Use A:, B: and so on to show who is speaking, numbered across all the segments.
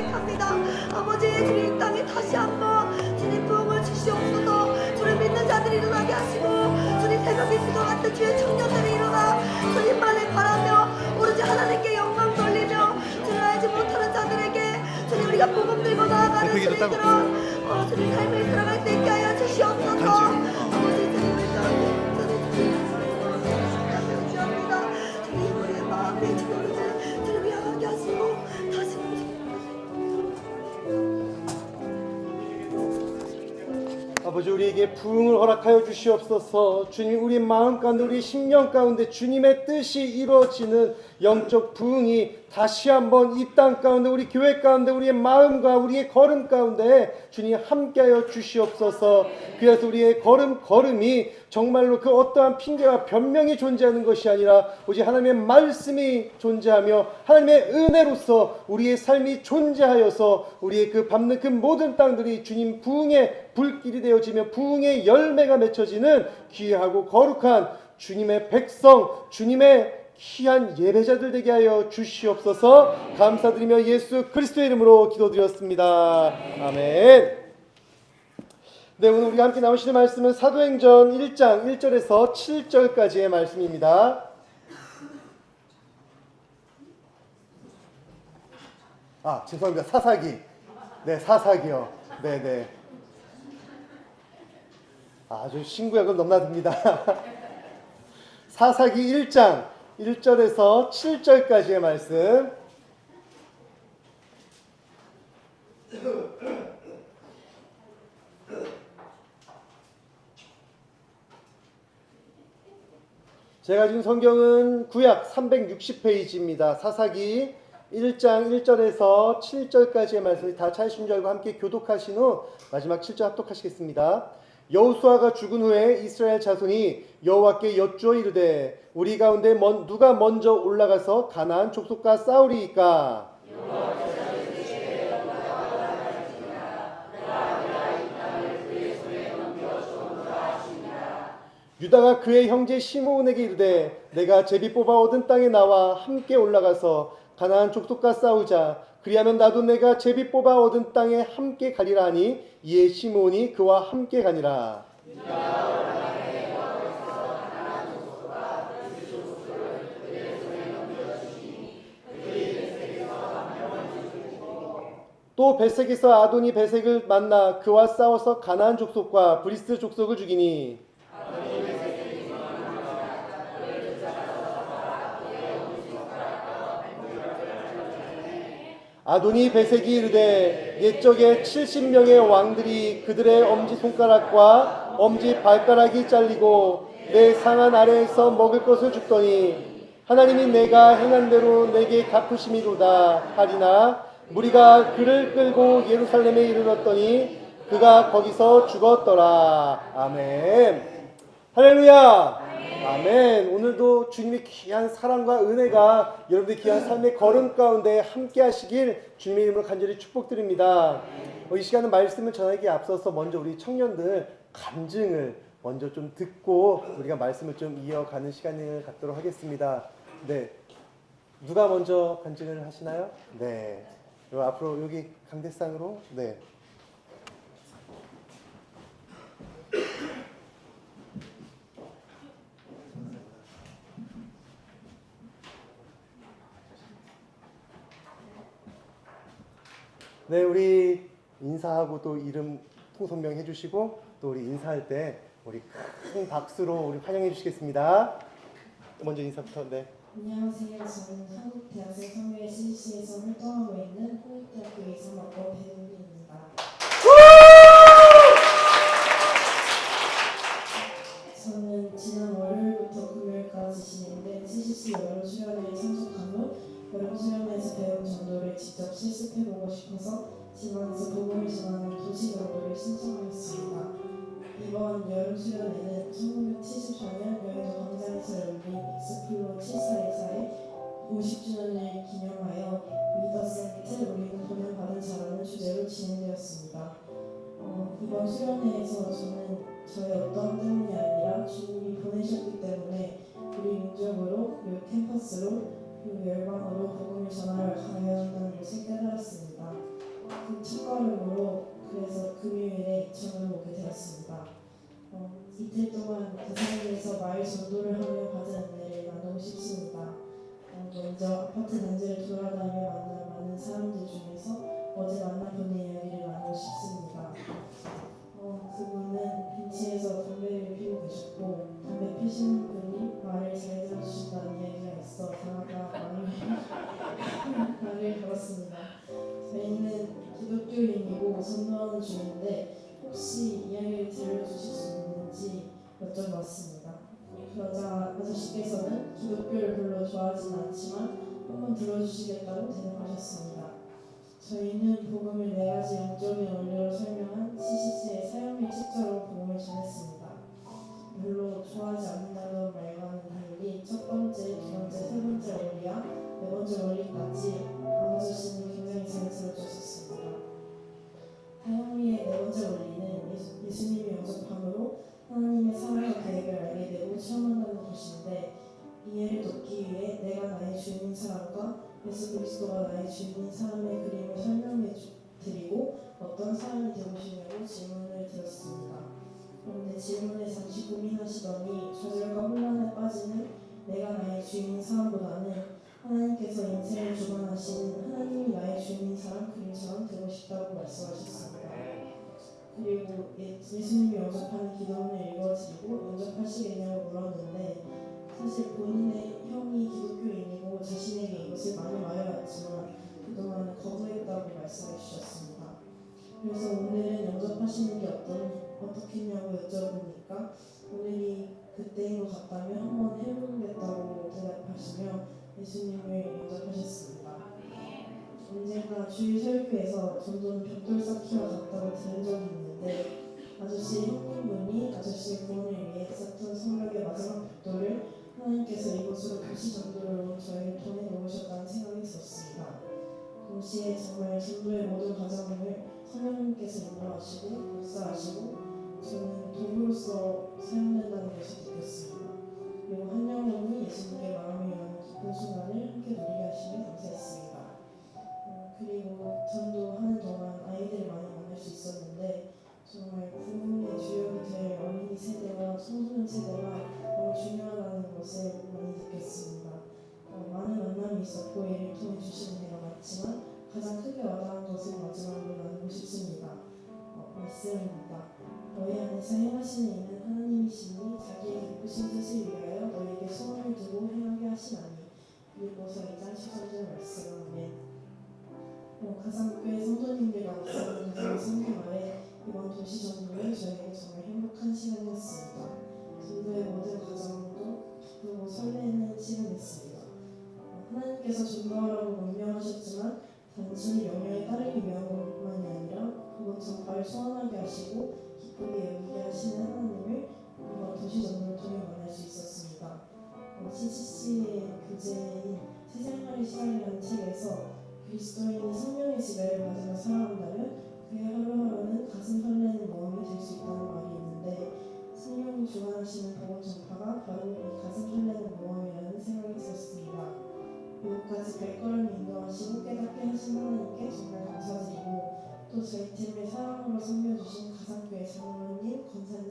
A: 고백합니다. 아버지, 주님 이 땅에 다시 한번 주님 부흥을 주시옵소서. 주를 믿는 자들이 일어나게 하시고 주님 새벽 이슬과 같은 주의 청년들이 일어나 주님만을 바라며 오로지 하나님께 영광 돌리며 주를 알지 못하는 자들에게 주님 우리가 복음 들고 나아가는 주님들은 주님 삶을 살아갈 수 있게 하여 주시옵소서. 아버지, 주님을 따르고 주님을 주합니다. 주님 우리의 마음의 주님을 주님을 향하게 하시고 다시
B: 아버지, 우리에게 부흥을 허락하여 주시옵소서. 주님, 우리 마음 가운데, 우리 심령 가운데 주님의 뜻이 이루어지는 영적 부흥이 다시 한번 이 땅 가운데, 우리 교회 가운데, 우리의 마음과 우리의 걸음 가운데 주님 함께하여 주시옵소서. 그래서 우리의 걸음이 정말로 그 어떠한 핑계와 변명이 존재하는 것이 아니라 오직 하나님의 말씀이 존재하며 하나님의 은혜로서 우리의 삶이 존재하여서 우리의 그 밟는 그 모든 땅들이 주님 부흥의 불길이 되어지며 부흥의 열매가 맺혀지는 귀하고 거룩한 주님의 백성, 주님의 귀한 예배자들 되게 하여 주시옵소서. 감사드리며 예수 그리스도의 이름으로 기도드렸습니다. 아멘. 네, 오늘 우리가 함께 나누시는 말씀은 사도행전 1장 1절에서 7절까지의 말씀입니다. 죄송합니다. 사사기. 네, 사사기요. 네네. 아주 신구약을 넘나듭니다. 사사기 1장 1절에서 7절까지의 말씀. 제가 지금 성경은 구약 360페이지입니다. 사사기 1장 1절에서 7절까지의 말씀을 다 찾으신 줄 알고 함께 교독하신 후 마지막 7절 합독하시겠습니다. 여호수아가 죽은 후에 이스라엘 자손이 여호와께 여쭈어 이르되 우리 가운데 누가 먼저 올라가서 가나안 족속과 싸우리이까? 유다가 그의 형제 시므온에게 이르되 내가 제비 뽑아 얻은 땅에 나와 함께 올라가서 가나안 족속과 싸우자. 그리하면 나도 내가 제비 뽑아 얻은 땅에 함께 가리라 하니 이에 시므온이 그와 함께 가니라. 또 베색에서 아도니 베색을 만나 그와 싸워서 가나안 족속과 브리스 족속을 죽이니 아도니 베색이 이르되 옛적에 70명의 왕들이 그들의 엄지손가락과 엄지발가락이 잘리고 내 상한 아래에서 먹을 것을 줍더니 하나님이 내가 행한 대로 내게 갚으심이로다 하리나 무리가 그를 끌고 예루살렘에 이르렀더니 그가 거기서 죽었더라. 아멘. 할렐루야. 아멘. 오늘도 주님의 귀한 사랑과 은혜가 여러분들의 귀한 삶의 걸음 가운데 함께 하시길 주님의 이름으로 간절히 축복드립니다. 이 시간은 말씀을 전하기에 앞서서 먼저 우리 청년들 간증을 먼저 좀 듣고 우리가 말씀을 좀 이어가는 시간을 갖도록 하겠습니다. 네. 누가 먼저 간증을 하시나요? 네. 앞으로 여기 강대상으로. 네. 네, 우리 인사하고 또 이름 통성명 해주시고 또 우리 인사할 때 우리 큰 박수로 우리 환영해 주시겠습니다. 먼저 인사부터. 네.
C: 안녕하세요. 저는 한국대학생 선교회 CC에서 활동하고 있는 홍익대학교 이상학과 배우민입니다. 저는 지난 월요일부터 금요일까지 진행된 CCC 여름 수련회에 참석한 후 여름 수련회에서 배운 정도를 직접 실습해보고 싶어서 지방에서 복음을 전하는 도시 연구를 신청하였습니다. 이번 여름 수련회는 1974년 여의도 광장에서 열린 익스플로 7414의 50주년을 기념하여 위더센트 우리는 보내받은 자라는 주제로 진행되었습니다. 이번 수련회에서 저는 저의 어떠한 때문이 아니라 주님이 보내셨기 때문에 우리 민족으로 그리고 캠퍼스로 그리고 열방으로 복음을 전하러 가야 한다는 것을 깨달았습니다. 말을 걸었습니다. 저희는 기독교인이고 전도하는 중인데 혹시 이야기를 들려주실 수 있는지 여쭤봤습니다. 그러자 아저씨께서는 기독교를 별로 좋아하진 않지만 한번 들어주시겠다고 대답하셨습니다. 저희는 복음을 4가지 영적인 원리로 설명한 CCC의 사형리 책자로 복음을 전했습니다. 별로 좋아하지 않는다는 말과는 달리 첫 번째, 두 번째, 세 번째 원리와 네 번째 원리까지 아저씨는 굉장히 자연스러워졌습니다. 사형리의 네 번째 원리는 예수님이 영접함으로 하나님의 사랑과 계획을 알게 되고 체험한다는 것인데 이해를 돕기 위해 내가 나의 주인인 사람과 예수 그리스도가 나의 주인인 사람의 그림을 설명해 드리고 어떤 사람이 되고 싶냐고 질문을 드렸습니다. 그런데 질문에 잠시 고민하시더니 좌절과 혼란에 빠지는 내가 나의 주인인 사람보다는 하나님께서 인생을 주관하시는 하나님이 나의 주인인 사람 그림처럼 되고 싶다고 말씀하셨습니다. 그리고 예수님이 영접하는 기도문을 읽어드리고 영접하시겠냐고 물었는데 사실 본인의 형이 기독교인이고 자신에게 이것을 많이 말해왔지만 그동안 거부했다고 말씀해 주셨습니다. 그래서 오늘은 영접하시는 게 어떻겠냐고 여쭤보니까 오늘이 그때인 것 같다면 한번 해보겠다고 대답하시며 예수님을 영접하셨습니다. 언젠가 주일 설교에서 전도는 벽돌 쌓기와 같다고 들은 적이 있는데 아저씨 형님분이 아저씨의 구원을 위해 쌓던 성벽의 마지막 벽돌을 하나님께서 이곳으로 도시 전도를 저에게 통해 놓으셨다는 생각이 들었습니다. 동시에 정말 전도의 모든 과정을 성령님께서 인도하시고 역사하시고 저는 도구로서 사용된다는 것을 느꼈습니다. 그리고 한 영혼이 예수님께 마음을 여는 기쁜 순간을 함께 누리게 하시며 감사했습니다. 그리고 전도하는 동안 아이들을 많이 만날 수 있었는데 정말 부흥의 주역이 될 어린이 세대와 청소년 세대가 너무 중요하다는 것을 많이 느꼈습니다. 많은 만남이 있었고 이를 통해 주신 은혜가 많지만 가장 크게 와닿은 것을 마지막으로 나누고 싶습니다. 말씀입니다. 너희 안에서 행하시는 이는 하나님이시니 자기의 기쁘신 뜻을 위하여 너희에게 소원을 두고 행하게 하시나니. 그리고서 2장 13절 말씀. 가상교회 성도님들과 목사님 가정 성교 말에 이번 도시 전도는 저에게 정말 행복한 시간이었습니다. 전도의 모든 과정도 기쁘고 설레는 시간이었습니다. 하나님께서 전도하라고 명령하셨지만 단순히 명령에 따르기 위한 것만이 아니라 그것 전파를 소원하게 하시고 기쁘게 여기게 하시는 하나님을 이번 도시 전도를 통해 만날 수 있었습니다. CCC의 교재인 새생활의 시간이라는 책에서 그리스도인이 성령의 지배를 받으며 살아간다면 그의 하루하루는 가슴 설레는 모험이 될 수 있다는 말이 있는데 성령이 주관하시는 복음 전파가 바로 이 가슴 설레는 모험이라는 생각이 들었습니다. 이곳까지 발걸음 인도하시고 깨닫게 하신 하나님께 정말 감사드리고 또 저희 팀을 사랑으로 섬겨주신 가상교회 장로님, 권사님,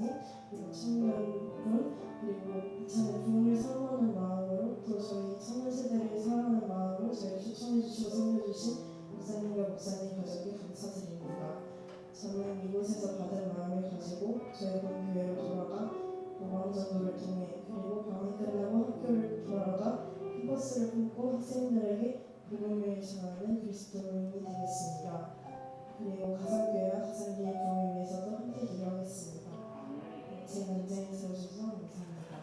C: 그리고 청년분 그리고 이참에 부흥을 사모하는 마음으로 또 저희 청년 세대를 사랑하는 마음으로 저희를 초청해주시고 섬겨주신 목사님과 목사님 가족에 감사드립니다. 저는 이곳에서 받은 마음을 가지고 저희 본 교회로 돌아가 모방전도를 통해 그리고 방학 끝나고 학교를 돌아가 캠퍼스를 품고 학생들에게 복음을 전하는 그리스도인이 되겠습니다. 그리고 가상교회와 가상교회 부흥을 위해서도 함께 기도하겠습니다. 제 문제에 들어주셔서 감사합니다.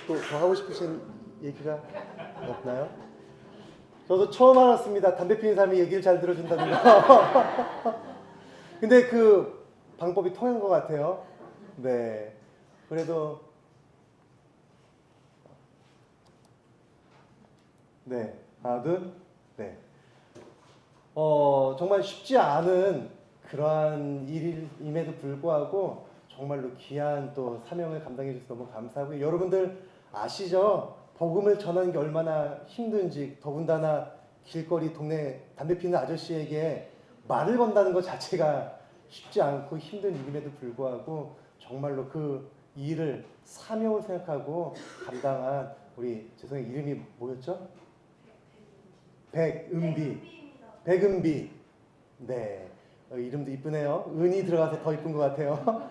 B: 또 더 하고 싶으신 얘기가 없나요? 저도 처음 알았습니다. 담배 피는 사람이 얘기를 잘 들어준다는 거. 근데 그 방법이 통한 것 같아요. 네. 그래도 네. 하나, 둘, 네. 정말 쉽지 않은 그러한 일임에도 불구하고 정말로 귀한 또 사명을 감당해 주셔서 너무 감사하고요. 여러분들 아시죠? 복음을 전하는 게 얼마나 힘든지. 더군다나 길거리 동네 담배 피는 아저씨에게 말을 건다는 것 자체가 쉽지 않고 힘든 일임에도 불구하고 정말로 그 일을 사명을 생각하고 감당한 우리 죄송해요. 이름이 뭐였죠? 백은비. 네. 이름도 이쁘네요. 은이 들어가서 더 이쁜 것 같아요.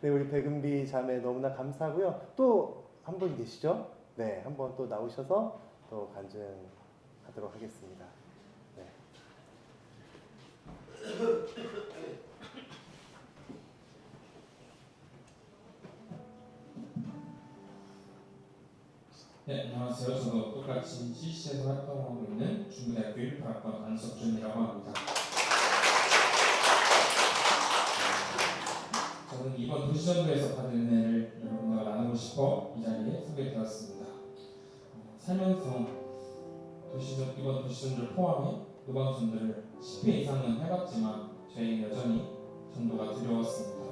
B: 네, 우리 백은비 자매 너무나 감사하고요. 또 한 분 계시죠? 네, 한번 또 나오셔서 또 간증하도록 하겠습니다. 네.
D: 네, 안녕하세요. 저도 똑같이 CC에서 활동하고 있는 중부대학교 1학번 안석준이라고 합니다. 저는 이번 도시전도에서 받은 은혜를 여러분과 나누고 싶어 이 자리에 소개되었습니다. 살면서 이번 도시전도를 포함해 노방전도를 10회 이상은 해봤지만 저에게 여전히 전도가 두려웠습니다.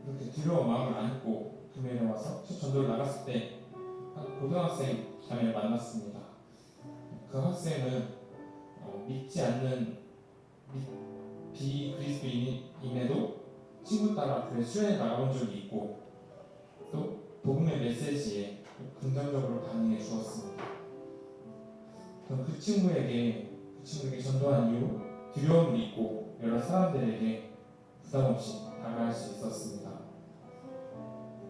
D: 이렇게 두려운 마음을 안고 금요일에 와서 첫 전도를 나갔을 때 고등학생 자매를 만났습니다. 그 학생은 믿지 않는 비그리스도인임에도 친구 따라 교회 수련회 나가본 적이 있고 또 복음의 메시지에 긍정적으로 반응해 주었습니다. 저는 그 친구에게 전도한 이후 두려움을 잊고 여러 사람들에게 부담 없이 다가갈 수 있었습니다.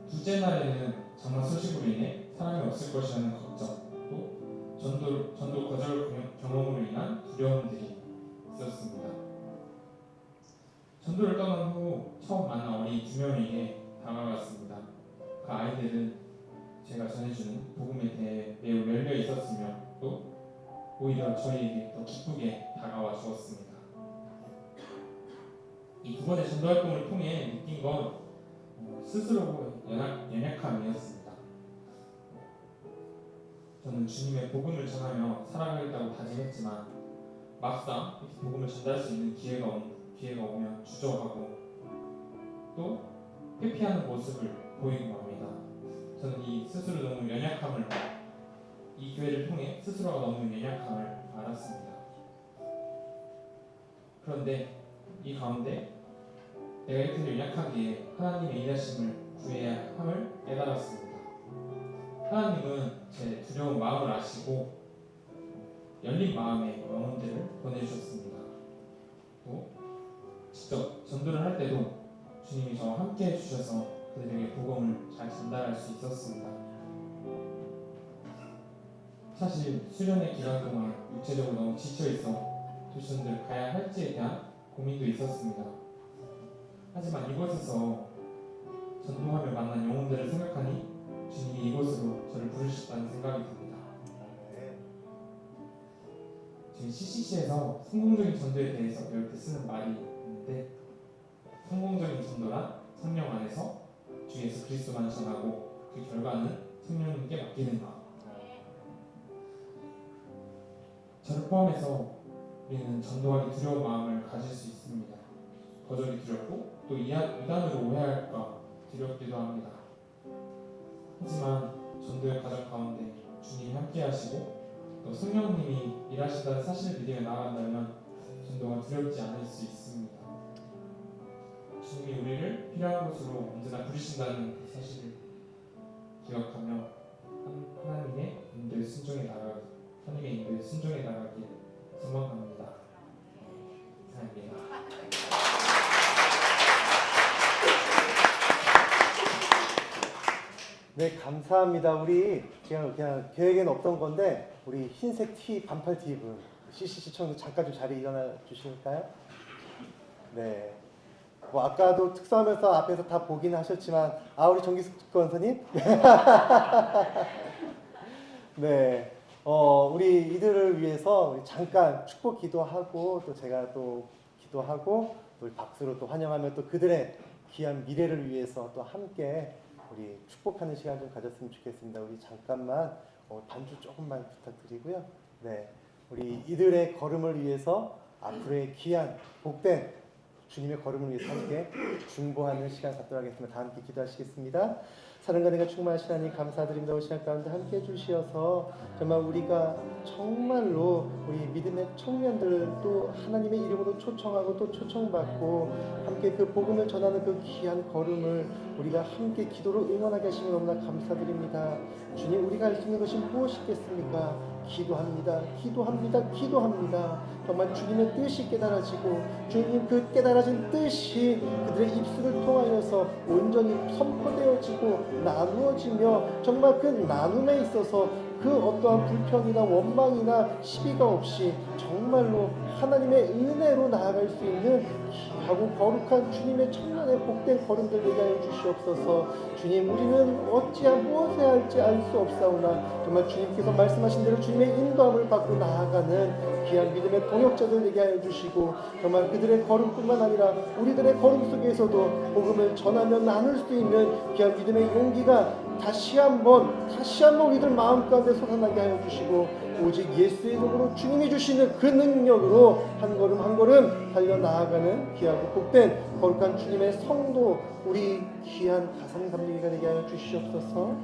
D: 둘째 날에는 장마 소식으로 인해 사람이 없을 것이라는 걱정, 또 전도 거절 경험으로 인한 두려움들이 있었습니다. 전도를 떠난 후 처음 만난 어린이 2명에게 다가갔습니다. 그 아이들은 제가 전해주는 복음에 대해 매우 열려 있었으며 또 오히려 저희에게 더 기쁘게 다가와 주었습니다. 이 두 번의 전도 활동을 통해 느낀 건 스스로 연약함이었습니다. 저는 주님의 복음을 전하며 살아가겠다고 다짐했지만 막상 이렇게 복음을 전달할 수 있는 기회가 오면 주저하고 또 회피하는 모습을 보이고 맙니다. 저는 이 교회를 통해 스스로가 너무 연약함을 알았습니다. 그런데 이 가운데 내가 이렇게 연약하기에 하나님의 인하심을 구해야 함을 깨달았습니다. 하나님은 제 두려운 마음을 아시고 열린 마음의 영혼들을 보내주셨습니다. 또 직접 전도를 할 때도 주님이 저와 함께 해주셔서 그들에게 복음을 잘 전달할 수 있었습니다. 사실 수련의 기간 동안 육체적으로 너무 지쳐있어 도시전도를 가야 할지에 대한 고민도 있었습니다. 하지만 이곳에서 전도하며 만난 영혼들을 생각하니 주님이 이곳으로 저를 부르셨다는 생각이 듭니다. 지금 CCC에서 성공적인 전도에 대해서 배울 때 쓰는 말이 있는데 성공적인 전도란 성령 안에서 주 예수 그리스도만 전하고 그 결과는 성령님께 맡기는 것. 저를 포함해서 우리는 전도하기 두려운 마음을 가질 수 있습니다. 거절이 두렵고 또 이단으로 오해할까 두렵기도 합니다. 하지만 전도의 과정 가운데 주님이 함께 하시고 또 성령님이 일하신다는 사실을 믿으며 나아간다면 전도가 두렵지 않을 수 있습니다. 주님이 우리를 필요한 곳으로 언제나 부르신다는 그 사실을 기억하며 하나님의 인도에 순종해 나가길 소망합니다. 감사합니다.
B: 네, 감사합니다. 우리 그냥 계획에는 없던 건데 우리 흰색 티 반팔 티 입은 CCC 청년 잠깐 좀 자리에 일어나 주실까요? 네. 뭐 아까도 특수하면서 앞에서 다 보긴 하셨지만 우리 정기숙 권사님. 네. 우리 이들을 위해서 우리 잠깐 축복 기도하고 또 제가 또 기도하고 또 박수로 또 환영하며 또 그들의 귀한 미래를 위해서 또 함께 우리 축복하는 시간 좀 가졌으면 좋겠습니다. 우리 잠깐만 반주 조금만 부탁드리고요. 네, 우리 이들의 걸음을 위해서 앞으로의 귀한 복된 주님의 걸음을 위해서 함께 중보하는 시간 갖도록 하겠습니다. 다 함께 기도하시겠습니다. 사랑과 은혜가 충만하신 하나님 감사드립니다. 올 시간 가운데 함께 해주시어서 정말 우리가 정말로 우리 믿음의 청년들 또 하나님의 이름으로 초청하고 또 초청받고 함께 그 복음을 전하는 그 귀한 걸음을 우리가 함께 기도로 응원하게 하시면 너무나 감사드립니다. 주님, 우리가 할 수 있는 것이 무엇이겠습니까? 기도합니다. 기도합니다. 기도합니다. 정말 주님의 뜻이 깨달아지고 주님 그 깨달아진 뜻이 그들의 입술을 통하여서 온전히 선포되어지고 나누어지며 정말 그 나눔에 있어서 그 어떠한 불평이나 원망이나 시비가 없이 정말로 하나님의 은혜로 나아갈 수 있는 귀하고 거룩한 주님의 천년의 복된 걸음들 되게 하여 주시옵소서. 주님, 우리는 어찌야 무엇을 해야 할지 알 수 없사오나 정말 주님께서 말씀하신 대로 주님의 인도함을 받고 나아가는 귀한 믿음의 동역자들 되게 하여 주시고 정말 그들의 걸음뿐만 아니라 우리들의 걸음 속에서도 복음을 전하며 나눌 수 있는 귀한 믿음의 용기가 다시 한번 우리들 마음 가운데 솟아나게 하여 주시고 오직 예수의 이름으로 주님이 주시는 그 능력으로 한 걸음 한 걸음 달려나아가는 귀하고 복된 거룩한 주님의 성도 우리 귀한 가상 감리가 되게 하여 주시옵소서.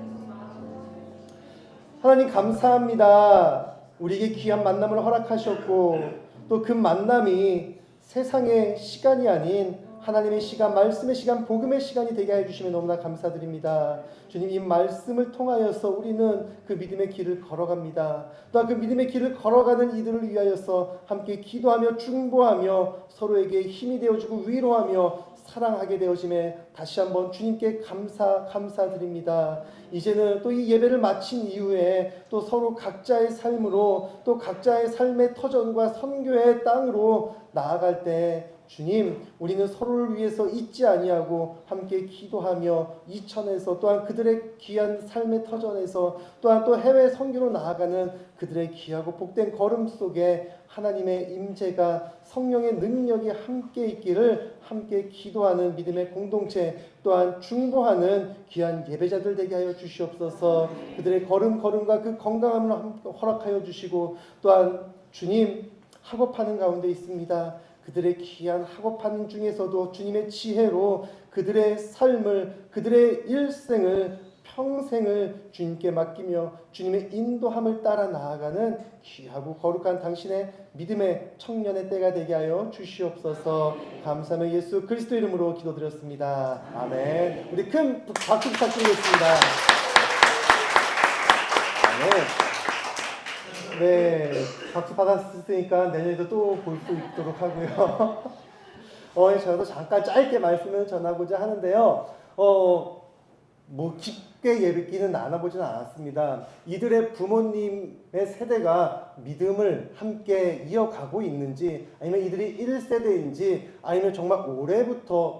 B: 하나님 감사합니다. 우리에게 귀한 만남을 허락하셨고 또 그 만남이 세상의 시간이 아닌 하나님의 시간, 말씀의 시간, 복음의 시간이 되게 해주시면 너무나 감사드립니다. 주님, 이 말씀을 통하여서 우리는 그 믿음의 길을 걸어갑니다. 또한 그 믿음의 길을 걸어가는 이들을 위하여서 함께 기도하며 중보하며 서로에게 힘이 되어주고 위로하며 사랑하게 되어짐에 다시 한번 주님께 감사드립니다. 이제는 또 이 예배를 마친 이후에 또 서로 각자의 삶으로 또 각자의 삶의 터전과 선교의 땅으로 나아갈 때 주님, 우리는 서로를 위해서 잊지 아니하고 함께 기도하며 이천에서 또한 그들의 귀한 삶의 터전에서 또한 또 해외 선교로 나아가는 그들의 귀하고 복된 걸음 속에 하나님의 임재가 성령의 능력이 함께 있기를 함께 기도하는 믿음의 공동체 또한 중보하는 귀한 예배자들 되게 하여 주시옵소서. 그들의 걸음과 그 건강함을 허락하여 주시고 또한 주님 학업하는 가운데 있습니다. 그들의 귀한 학업하는 중에서도 주님의 지혜로 그들의 삶을 그들의 일생을 평생을 주님께 맡기며 주님의 인도함을 따라 나아가는 귀하고 거룩한 당신의 믿음의 청년의 때가 되게 하여 주시옵소서. 감사하며 예수 그리스도 이름으로 기도드렸습니다. 아멘. 우리 큰 박수 부탁드리겠습니다. 아멘. 네, 박수 받았으니까 내년에도 또 볼 수 있도록 하고요. 저도 잠깐 짧게 말씀을 전하고자 하는데요. 뭐 깊게 얘기는 나눠보지는 않았습니다. 이들의 부모님의 세대가 믿음을 함께 이어가고 있는지 아니면 이들이 1세대인지 아니면 정말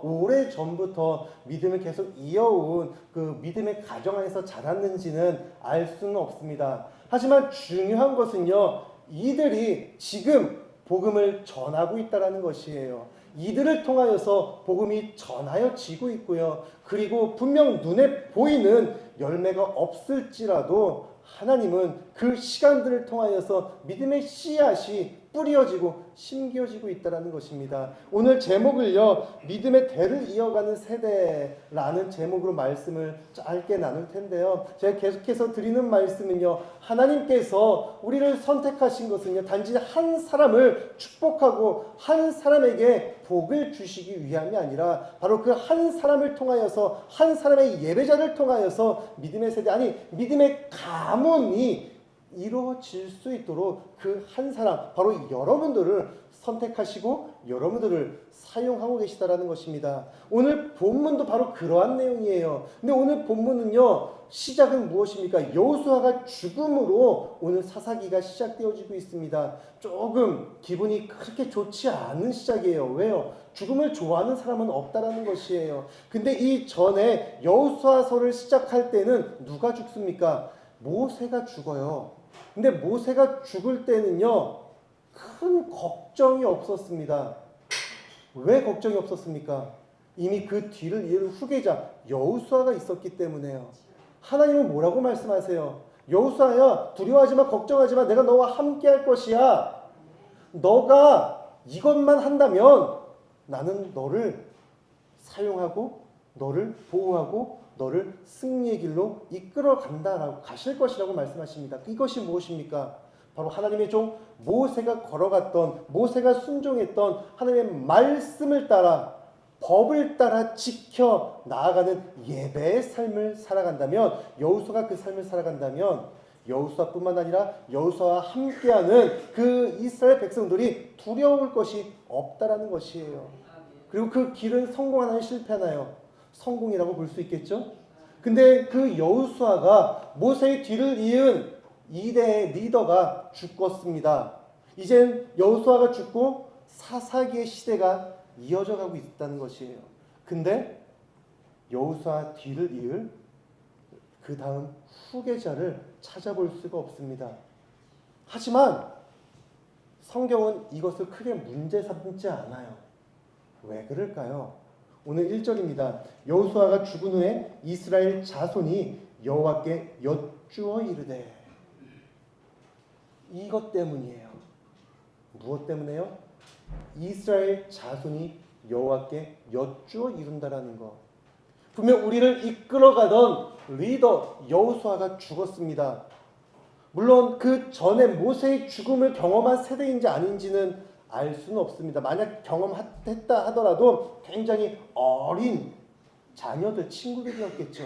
B: 오래전부터 믿음을 계속 이어온 그 믿음의 가정 안에서 자랐는지는 알 수는 없습니다. 하지만 중요한 것은요, 이들이 지금 복음을 전하고 있다는 것이에요. 이들을 통하여서 복음이 전하여지고 있고요. 그리고 분명 눈에 보이는 열매가 없을지라도 하나님은 그 시간들을 통하여서 믿음의 씨앗이 뿌려지고 심겨지고 있다는 것입니다. 오늘 제목을요, 믿음의 대를 이어가는 세대라는 제목으로 말씀을 짧게 나눌 텐데요. 제가 계속해서 드리는 말씀은요, 하나님께서 우리를 선택하신 것은요, 단지 한 사람을 축복하고 한 사람에게 복을 주시기 위함이 아니라 바로 그 한 사람을 통하여서 한 사람의 예배자를 통하여서 믿음의 세대, 아니 믿음의 가문이 이루어질 수 있도록 그 한 사람, 바로 여러분들을 선택하시고 여러분들을 사용하고 계시다라는 것입니다. 오늘 본문도 바로 그러한 내용이에요. 근데 오늘 본문은요, 시작은 무엇입니까? 여호수아가 죽음으로 오늘 사사기가 시작되어지고 있습니다. 조금 기분이 그렇게 좋지 않은 시작이에요. 왜요? 죽음을 좋아하는 사람은 없다라는 것이에요. 근데 이 전에 여호수아서를 시작할 때는 누가 죽습니까? 모세가 죽어요. 근데 모세가 죽을 때는요, 큰 걱정이 없었습니다. 왜 걱정이 없었습니까? 이미 그 뒤를 이을 후계자 여호수아가 있었기 때문에요. 하나님은 뭐라고 말씀하세요? 여호수아야, 두려워하지 마, 걱정하지 마, 내가 너와 함께 할 것이야. 너가 이것만 한다면 나는 너를 사용하고 너를 보호하고 너를 승리의 길로 이끌어 간다라고 가실 것이라고 말씀하십니다. 이것이 무엇입니까? 바로 하나님의 종 모세가 걸어갔던, 모세가 순종했던 하나님의 말씀을 따라, 법을 따라 지켜 나아가는 예배의 삶을 살아간다면, 여호수아가 그 삶을 살아간다면 여호수아뿐만 아니라 여호수아와 함께하는 그 이스라엘 백성들이 두려울 것이 없다라는 것이에요. 그리고 그 길은 성공하나요, 실패하나요? 성공이라고 볼 수 있겠죠? 근데 그 여호수아가 모세의 뒤를 이은 2대의 리더가 죽었습니다. 이젠 여호수아가 죽고 사사기의 시대가 이어져 가고 있다는 것이에요. 근데 여호수아 뒤를 이을 그 다음 후계자를 찾아볼 수가 없습니다. 하지만 성경은 이것을 크게 문제 삼지 않아요. 왜 그럴까요? 오늘 1절입니다. 여호수아가 죽은 후에 이스라엘 자손이 여호와께 여쭈어 이르되. 이것 때문이에요. 무엇 때문에요? 이스라엘 자손이 여호와께 여쭈어 이룬다라는 것. 분명 우리를 이끌어가던 리더 여호수아가 죽었습니다. 물론 그 전에 모세의 죽음을 경험한 세대인지 아닌지는 알 수는 없습니다. 만약 경험했다 하더라도 굉장히 어린 자녀들, 친구들이었겠죠.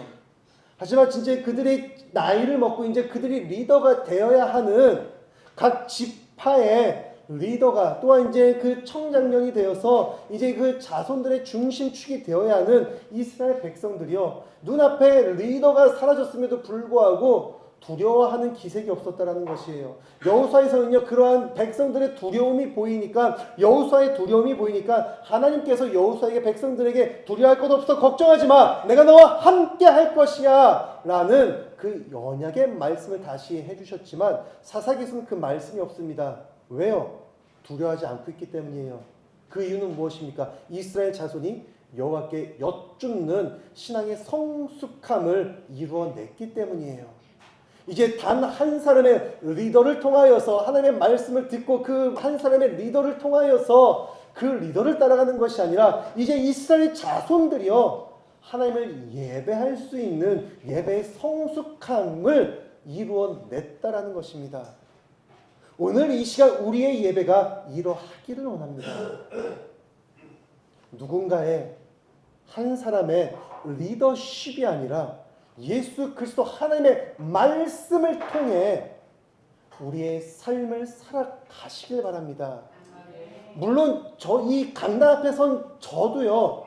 B: 하지만 진짜 그들의 나이를 먹고 이제 그들이 리더가 되어야 하는 각 지파의 리더가 또한 이제 그 청장년이 되어서 이제 그 자손들의 중심축이 되어야 하는 이스라엘 백성들이요. 눈앞에 리더가 사라졌음에도 불구하고 두려워하는 기색이 없었다라는 것이에요. 여호수아에서는요, 그러한 백성들의 두려움이 보이니까, 여호수아의 두려움이 보이니까 하나님께서 여호수아에게 백성들에게 두려워할 것 없어, 걱정하지 마, 내가 너와 함께 할 것이야 라는 그 언약의 말씀을 다시 해주셨지만 사사기에서는 그 말씀이 없습니다. 왜요? 두려워하지 않고 있기 때문이에요. 그 이유는 무엇입니까? 이스라엘 자손이 여호와께 여쭙는 신앙의 성숙함을 이루어냈기 때문이에요. 이제 단 한 사람의 리더를 통하여서 하나님의 말씀을 듣고 그 한 사람의 리더를 통하여서 그 리더를 따라가는 것이 아니라 이제 이스라엘 자손들이요, 하나님을 예배할 수 있는 예배의 성숙함을 이루어냈다라는 것입니다. 오늘 이 시간 우리의 예배가 이러하기를 원합니다. 누군가의 한 사람의 리더십이 아니라 예수 그리스도 하나님의 말씀을 통해 우리의 삶을 살아가시길 바랍니다. 물론 이 강단 앞에 선 저도요,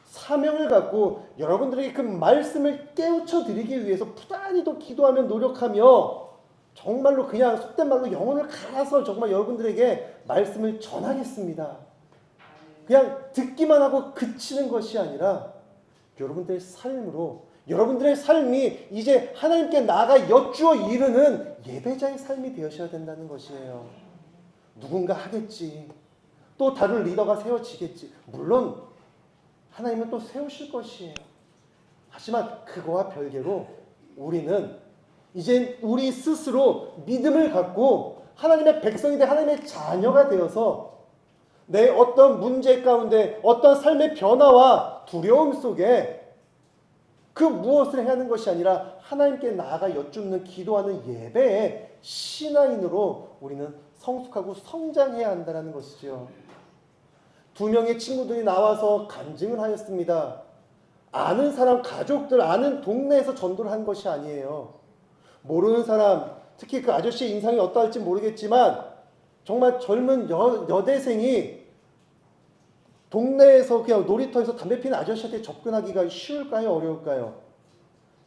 B: 사명을 갖고 여러분들에게 그 말씀을 깨우쳐 드리기 위해서 부단히도 기도하며 노력하며 정말로 그냥 속된 말로 영혼을 갈아서 정말 여러분들에게 말씀을 전하겠습니다. 그냥 듣기만 하고 그치는 것이 아니라 여러분들의 삶으로, 여러분들의 삶이 이제 하나님께 나아가 여쭈어 이르는 예배자의 삶이 되어셔야 된다는 것이에요. 누군가 하겠지, 또 다른 리더가 세워지겠지, 물론 하나님은 또 세우실 것이에요. 하지만 그거와 별개로 우리는 이제 우리 스스로 믿음을 갖고 하나님의 백성이 돼 하나님의 자녀가 되어서 내 어떤 문제 가운데 어떤 삶의 변화와 두려움 속에 그 무엇을 해야 하는 것이 아니라 하나님께 나아가 여쭙는 기도하는 예배의 신앙인으로 우리는 성숙하고 성장해야 한다는 것이죠. 2명의 친구들이 나와서 간증을 하였습니다. 아는 사람, 가족들, 아는 동네에서 전도를 한 것이 아니에요. 모르는 사람, 특히 그 아저씨의 인상이 어떠할지 모르겠지만 정말 젊은 여대생이 동네에서 그냥 놀이터에서 담배 피는 아저씨한테 접근하기가 쉬울까요? 어려울까요?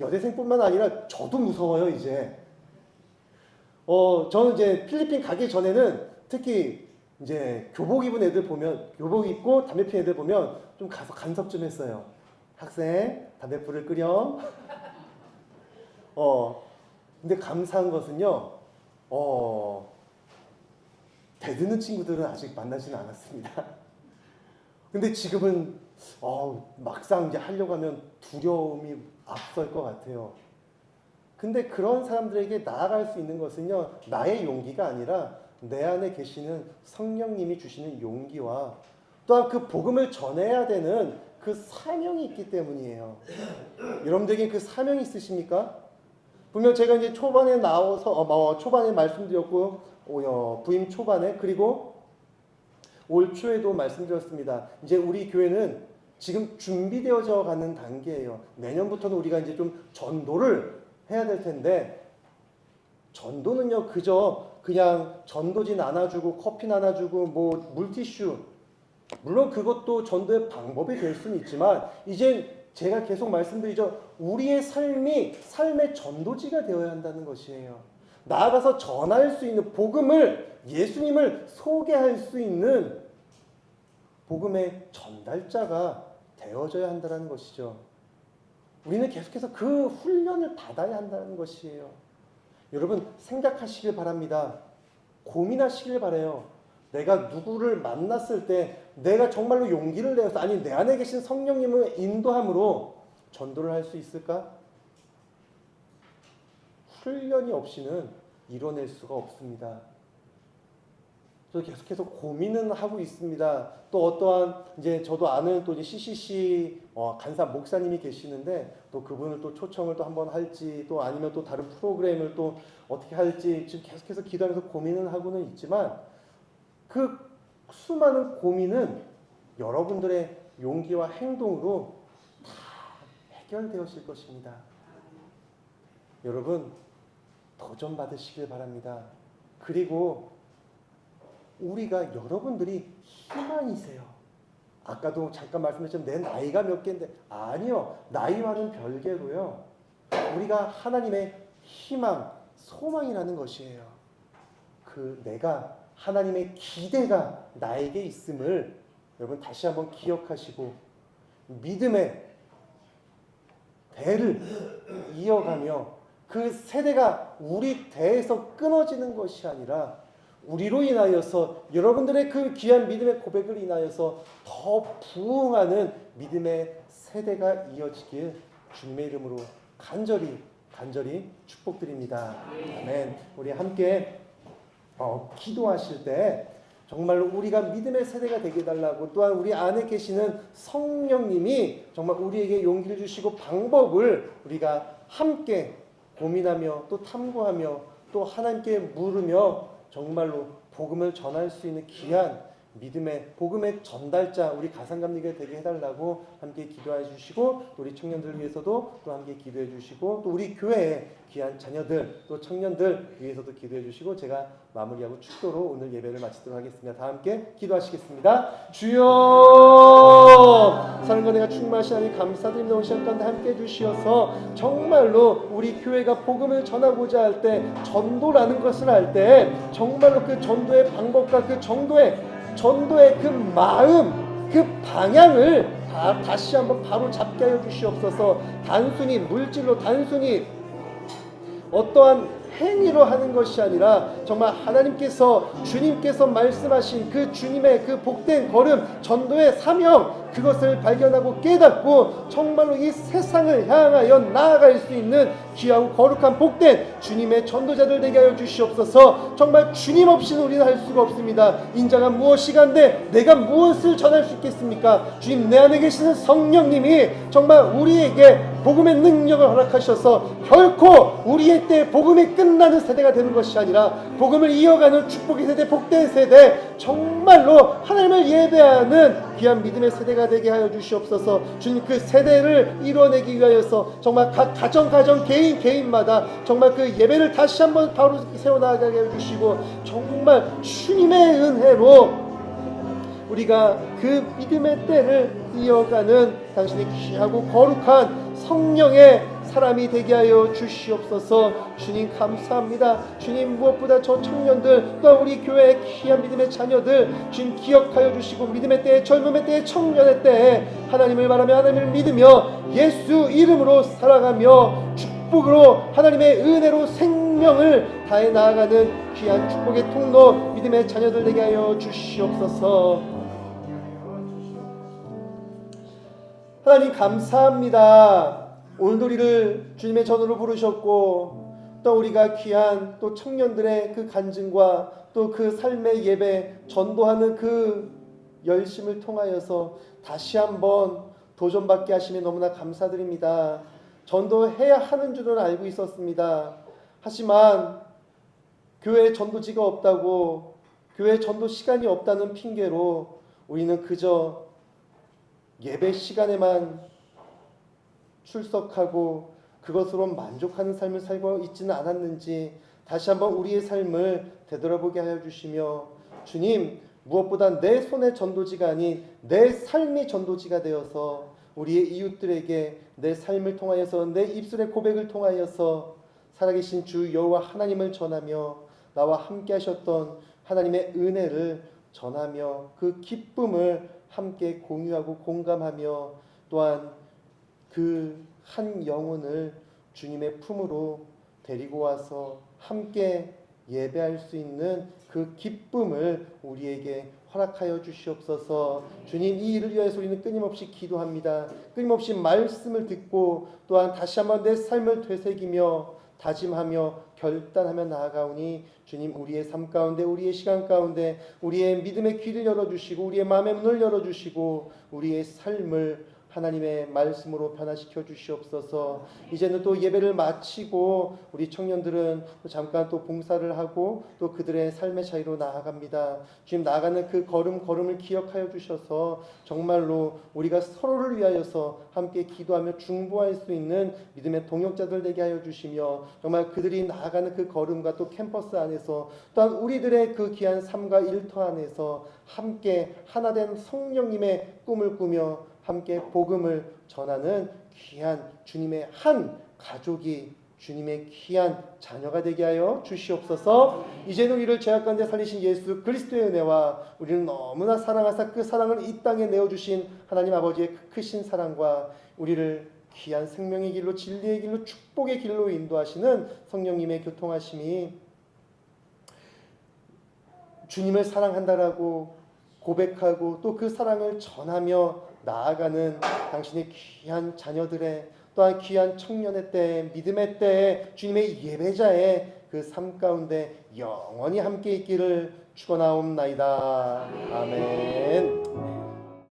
B: 여대생뿐만 아니라 저도 무서워요, 이제. 저는 이제 필리핀 가기 전에는 특히 이제 교복 입은 애들 보면, 교복 입고 담배 피는 애들 보면 좀 가서 간섭 좀 했어요. 학생, 담배불을 끄렴. 근데 감사한 것은요, 대드는 친구들은 아직 만나지는 않았습니다. 근데 지금은 막상 이제 하려고 하면 두려움이 앞설 것 같아요. 근데 그런 사람들에게 나아갈 수 있는 것은요, 나의 용기가 아니라 내 안에 계시는 성령님이 주시는 용기와 또한 그 복음을 전해야 되는 그 사명이 있기 때문이에요. 여러분들에게 그 사명이 있으십니까? 분명 제가 이제 초반에 나와서 초반에 말씀드렸고 부임 초반에, 그리고 올 초에도 말씀드렸습니다. 이제 우리 교회는 지금 준비되어져 가는 단계예요. 내년부터는 우리가 이제 좀 전도를 해야 될 텐데 전도는요 그저 그냥 전도지 나눠주고 커피 나눠주고 뭐 물티슈, 물론 그것도 전도의 방법이 될 수는 있지만 이제 제가 계속 말씀드리죠. 우리의 삶의 전도지가 되어야 한다는 것이에요. 나아가서 전할 수 있는 복음을, 예수님을 소개할 수 있는 복음의 전달자가 되어져야 한다는 것이죠. 우리는 계속해서 그 훈련을 받아야 한다는 것이에요. 여러분 생각하시길 바랍니다. 고민하시길 바라요. 내가 누구를 만났을 때 내가 정말로 용기를 내어서, 아니 내 안에 계신 성령님의 인도함으로 전도를 할 수 있을까? 훈련이 없이는 이뤄낼 수가 없습니다. 저도 계속해서 고민은 하고 있습니다. 또 어떠한 이제 저도 아는 또 이제 CCC 간사 목사님이 계시는데 또 그분을 또 초청을 또 한번 할지 또 아니면 또 다른 프로그램을 또 어떻게 할지 지금 계속해서 기도하면서 고민은 하고는 있지만 그 수많은 고민은 여러분들의 용기와 행동으로 다 해결되어질 것입니다. 여러분 도전 받으시길 바랍니다. 그리고 우리가 여러분들이 희망이세요. 아까도 잠깐 말씀드렸지만 내 나이가 몇 개인데 아니요. 나이와는 별개로요. 우리가 하나님의 희망, 소망이라는 것이에요. 그 내가 하나님의 기대가 나에게 있음을 여러분 다시 한번 기억하시고 믿음의 대를 이어가며 그 세대가 우리 대에서 끊어지는 것이 아니라 우리로 인하여서 여러분들의 그 귀한 믿음의 고백을 인하여서 더 부흥하는 믿음의 세대가 이어지길 주님의 이름으로 간절히 축복드립니다. 아멘. 우리 함께 기도하실 때 정말로 우리가 믿음의 세대가 되게 해달라고, 또한 우리 안에 계시는 성령님이 정말 우리에게 용기를 주시고 방법을 우리가 함께 고민하며 또 탐구하며 또 하나님께 물으며 정말로 복음을 전할 수 있는 귀한 믿음의 복음의 전달자 우리 가상감리가 되게 해달라고 함께 기도해 주시고, 또 우리 청년들 위해서도 또 함께 기도해 주시고, 또 우리 교회의 귀한 자녀들 또 청년들 위해서도 기도해 주시고, 제가 마무리하고 축도로 오늘 예배를 마치도록 하겠습니다. 다 함께 기도하시겠습니다. 주여, 사랑과 내가 충만하신 하나님 감사드립니다. 오늘 시간 가운데 함께 해주시어서 정말로 우리 교회가 복음을 전하고자 할 때, 전도라는 것을 할 때 정말로 그 전도의 방법과 그 전도의 그 마음, 그 방향을 다시 한번 바로 잡게 하여 주시옵소서. 단순히 물질로, 단순히 어떠한 행위로 하는 것이 아니라 정말 하나님께서, 주님께서 말씀하신 그 주님의 그 복된 걸음, 전도의 사명, 그것을 발견하고 깨닫고 정말로 이 세상을 향하여 나아갈 수 있는 귀하고 거룩한 복된 주님의 전도자들 되게 하여 주시옵소서. 정말 주님 없이는 우리는 할 수가 없습니다. 인자가 무엇이간데 내가 무엇을 전할 수 있겠습니까? 주님, 내 안에 계시는 성령님이 정말 우리에게 복음의 능력을 허락하셔서 결코 우리의 때 복음이 끝나는 세대가 되는 것이 아니라 복음을 이어가는 축복의 세대, 복된 세대, 정말로 하나님을 예배하는 귀한 믿음의 세대가 되게 하여 주시옵소서. 주님, 그 세대를 이뤄내기 위하여서 정말 각 가정 개인마다 정말 그 예배를 다시 한번 바로 세워나가게 해주시고, 정말 주님의 은혜로 우리가 그 믿음의 때를 이어가는 당신의 귀하고 거룩한 성령의 사람이 되게 하여 주시옵소서. 주님 감사합니다. 주님, 무엇보다 저 청년들, 또 우리 교회의 귀한 믿음의 자녀들 주님 기억하여 주시고, 믿음의 때에, 젊음의 때에, 청년의 때에 하나님을 바라며 하나님을 믿으며 예수 이름으로 살아가며 축복으로 하나님의 은혜로 생명을 다해 나아가는 귀한 축복의 통로 믿음의 자녀들 되게 하여 주시옵소서. 하나님 감사합니다. 오늘도 우리를 주님의 전으로 부르셨고, 또 우리가 귀한 또 청년들의 그 간증과 또 그 삶의 예배 전도하는 그 열심을 통하여서 다시 한번 도전받게 하시며 너무나 감사드립니다. 전도해야 하는 줄은 알고 있었습니다. 하지만 교회에 전도지가 없다고, 교회에 전도 시간이 없다는 핑계로 우리는 그저 예배 시간에만 출석하고 그것으로 만족하는 삶을 살고 있지는 않았는지 다시 한번 우리의 삶을 되돌아보게 하여 주시며 주님 무엇보다 내 손의 전도지가 아닌 내 삶이 전도지가 되어서 우리의 이웃들에게 내 삶을 통하여서 내 입술의 고백을 통하여서 살아계신 주 여호와 하나님을 전하며 나와 함께 하셨던 하나님의 은혜를 전하며 그 기쁨을 함께 공유하고 공감하며 또한 그 한 영혼을 주님의 품으로 데리고 와서 함께 예배할 수 있는 그 기쁨을 우리에게 허락하여 주시옵소서. 주님 이 일을 위해서 우리는 끊임없이 기도합니다. 끊임없이 말씀을 듣고 또한 다시 한번 내 삶을 되새기며 다짐하며 결단하며 나아가오니 주님 우리의 삶 가운데 우리의 시간 가운데 우리의 믿음의 귀를 열어주시고 우리의 마음의 문을 열어주시고 우리의 삶을 하나님의 말씀으로 변화시켜 주시옵소서. 이제는 또 예배를 마치고 우리 청년들은 또 잠깐 또 봉사를 하고 또 그들의 삶의 자리로 나아갑니다. 주님 나아가는 그 걸음을 기억하여 주셔서 정말로 우리가 서로를 위하여서 함께 기도하며 중보할 수 있는 믿음의 동역자들 되게 하여 주시며 정말 그들이 나아가는 그 걸음과 또 캠퍼스 안에서 또한 우리들의 그 귀한 삶과 일터 안에서 함께 하나된 성령님의 꿈을 꾸며 함께 복음을 전하는 귀한 주님의 한 가족이 주님의 귀한 자녀가 되게 하여 주시옵소서. 이제는 우리를 죄악 가운데 살리신 예수 그리스도의 은혜와 우리는 너무나 사랑하사 그 사랑을 이 땅에 내어주신 하나님 아버지의 크신 사랑과 우리를 귀한 생명의 길로 진리의 길로 축복의 길로 인도하시는 성령님의 교통하심이 주님을 사랑한다라고 고백하고 또 그 사랑을 전하며 나아가는 당신의 귀한 자녀들의 또한 귀한 청년의 때 믿음의 때에 주님의 예배자의 그 삶 가운데 영원히 함께 있기를 축원하옵나이다. 아멘.